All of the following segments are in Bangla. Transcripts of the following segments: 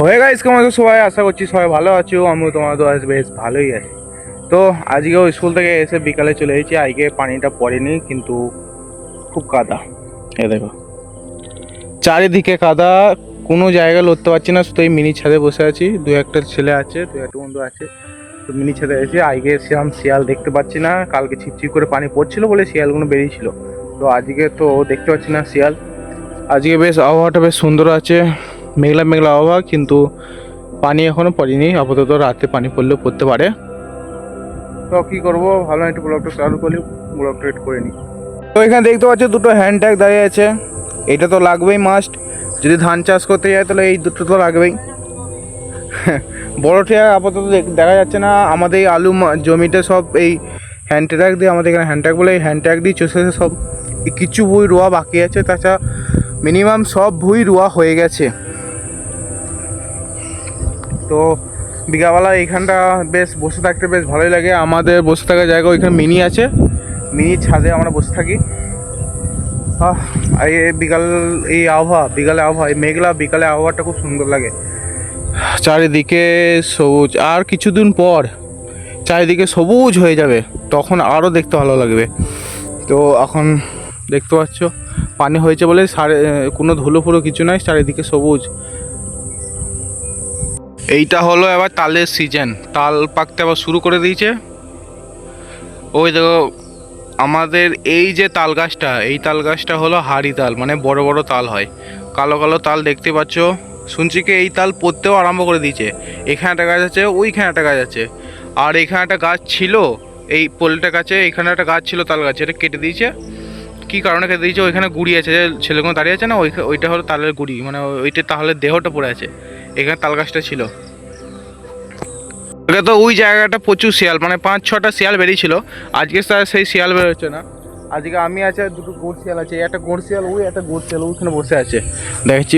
হয়ে গাইস, কেমন আছো সবাই? আশা করছি সবাই ভালো আছো। আমিও তোমাদের বেশ ভালোই আছি। তো আজকেও স্কুল থেকে এসে বিকালে চলে এসেছি। আজকে পানিটা পড়েনি, কিন্তু খুব কাদা। এ দেখো, চারিদিকে কাদা, কোনো জায়গায় লড়তে পারছি না। শুধু এই মিনি ছাদে বসে আছি। দু একটা ছেলে আছে, দু একটা বন্ধু আছে, তো মিনি ছাদে এসে আজকে সেরকম শিয়াল দেখতে পাচ্ছি না। কালকে ছিপছিপ করে পানি পড়ছিল বলে শিয়ালগুলো বেরিয়েছিল, তো আজকে তো দেখতে পাচ্ছি না শিয়াল। আজকে বেশ আবহাওয়াটা বেশ সুন্দর আছে, মেঘলা মেঘলা আবহাওয়া, কিন্তু পানি এখনো পড়েনি। আপাতত রাতে পানি পড়লেও পড়তে পারে। তো কী করবো, ভালো একটু ব্লগটা চালু করি, ব্লগটা একটু করে নিই। তো এখানে দেখতে পাচ্ছি দুটো হ্যান্ড ট্যাগ দাঁড়িয়ে আছে। এটা তো লাগবেই মাস্ট, যদি ধান চাষ করতে যায় তাহলে এই দুটো তো লাগবেই। বড় ট্যাগ আপাতত দেখা যাচ্ছে না। আমাদের এই আলু জমিতে সব এই হ্যান্ড ট্যাগ দিয়ে, আমাদের এখানে হ্যান্ড ট্যাগ বলে, এই হ্যান্ড ট্যাগ দিয়ে চষেছে সব। কিছু ভুঁই রোয়া বাকি আছে, তাছাড়া মিনিমাম সব ভুঁই রোয়া হয়ে গেছে। তো বিকালবেলা এইখানটা বেশ বসে থাকতে বেশ ভালোই লাগে। আমাদের বসে থাকার জায়গা ওইখানে মিনি আছে, মিনি ছাদে আমরা বসে থাকি। এই বিকাল, এই আবহাওয়া, বিকালে আবহাওয়া, এই মেঘলা বিকালে আবহাওয়াটা খুব সুন্দর লাগে। চারিদিকে সবুজ, আর কিছুদিন পর চারিদিকে সবুজ হয়ে যাবে, তখন আরও দেখতে ভালো লাগবে। তো এখন দেখতে পাচ্ছ পানি হয়েছে বলে কোনো ধুলো ফুলো কিছু নাই, চারিদিকে সবুজ। এইটা হলো এবার তালের সিজন, তাল পাকতে আবার শুরু করে দিয়েছে। ওই দেখো আমাদের এই যে তাল গাছটা, এই তাল গাছটা হলো হাড়ি তাল, মানে বড় বড় তাল হয়, কালো কালো তাল দেখতে পাচ্ছ। শুনছি কি এই তাল পড়তেও আরম্ভ করে দিয়েছে। এখানে একটা গাছ আছে, ওইখানে একটা গাছ আছে, আর এখানে একটা গাছ ছিল, এই পোলটা গাছে এখানে একটা গাছ ছিল তাল গাছ, এটা কেটে দিয়েছে। কী কারণে কেটে দিয়েছে? ওইখানে গুড়ি আছে, যে ছেলেগুলো দাঁড়িয়ে আছে না, ওইটা হলো তালের গুড়ি, মানে ওইটা তাহলে দেহটা পড়ে আছে। এখানে তাল গাছটা ছিল। তো ওই জায়গাটা প্রচুর শিয়াল, মানে 5-6টা শিয়াল বেরিয়েছিল। আজকে সেই শিয়াল বেরোচ্ছে না। আজকে আমি আছে, দুটো গোড় শিয়াল আছে, একটা গোড় শিয়াল, ওই একটা গোড় শিয়াল ওইখানে বসে আছে দেখছি,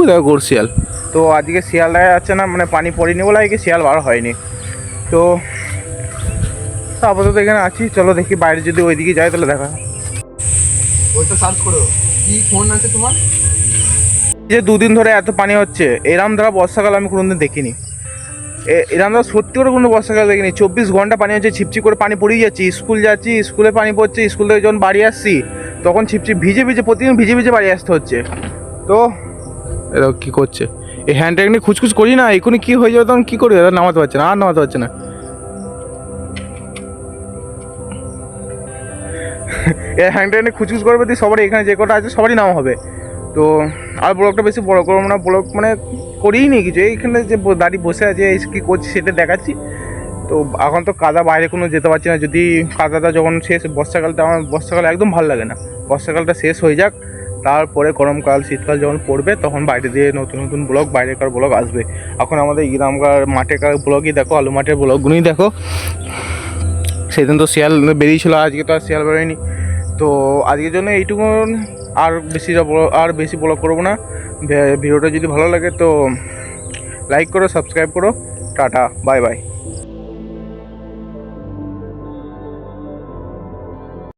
দেখো গোড় শিয়াল। তো আজকে শিয়াল দেখা যাচ্ছে না, মানে পানি পড়েনি বলে আজকে শিয়াল বার হয়নি। তো আপাতত এখানে আছি, চলো দেখি বাইরে যদি ওইদিকে যায় তাহলে দেখা। ওইটা সার্চ করো, কি ফোন আছে তোমার? যে দুদিন ধরে এত পানি হচ্ছে, এরম দ্বারা বর্ষাকাল আমি কোনোদিন দেখিনি। এরকম সত্যি করে কোনো বর্ষাকাল দেখিনি। 24 ঘন্টা পানি হচ্ছে, ছিপছিপ করে পানি পড়েই যাচ্ছি। স্কুল যাচ্ছি, স্কুলে পানি পড়ছে, স্কুল থেকে যখন বাড়ি আসছি তখন ছিপছিপ ভিজে ভিজে, প্রতিদিন ভিজে ভিজে বাড়ি আসতে হচ্ছে। তো এরা কী করছে, এই হ্যান্ড ট্যাগ নিয়ে খুচখুচ করি না, এখনই কী হয়ে যাবে তখন কী করি, এরা নামাতে পারছে না, আর নামাতে পারছে না। এই হ্যান্ড ট্যাগ নিয়ে খুচখুচ করবে দিয়ে সবারই, এখানে যে কটা আছে সবারই নাম হবে। তো আর ব্লগটা বেশি বড় করবো না, ব্লগ মানে করিই নি কিছু। এইখানে যে দাঁড়িয়ে বসে আছে, এই কী করছি সেটা দেখাচ্ছি। তো এখন তো কাদা, বাইরে কোনো যেতে পারছি না। যদি কাদাটা যখন শেষ, বর্ষাকালটা আমার বর্ষাকাল একদম ভালো লাগে না। বর্ষাকালটা শেষ হয়ে যাক, তারপরে গরমকাল শীতকাল যখন পড়বে তখন বাইরে দিয়ে নতুন নতুন ব্লগ, বাইরেকার ব্লগ আসবে। এখন আমাদের গ্রামকার মাঠেকার ব্লগই দেখো, আলু মাঠের ব্লগগুলোই দেখো। সেদিন তো শিয়াল বেরিয়েছিল, আজকে তো আর শিয়াল বেরোয়নি। তো আজকের জন্য এইটুকু, আর বেশি ব্লগ করবো না। ভিডিওটা যদি ভালো লাগে তো লাইক করো, সাবস্ক্রাইব করো। Tata, bye bye.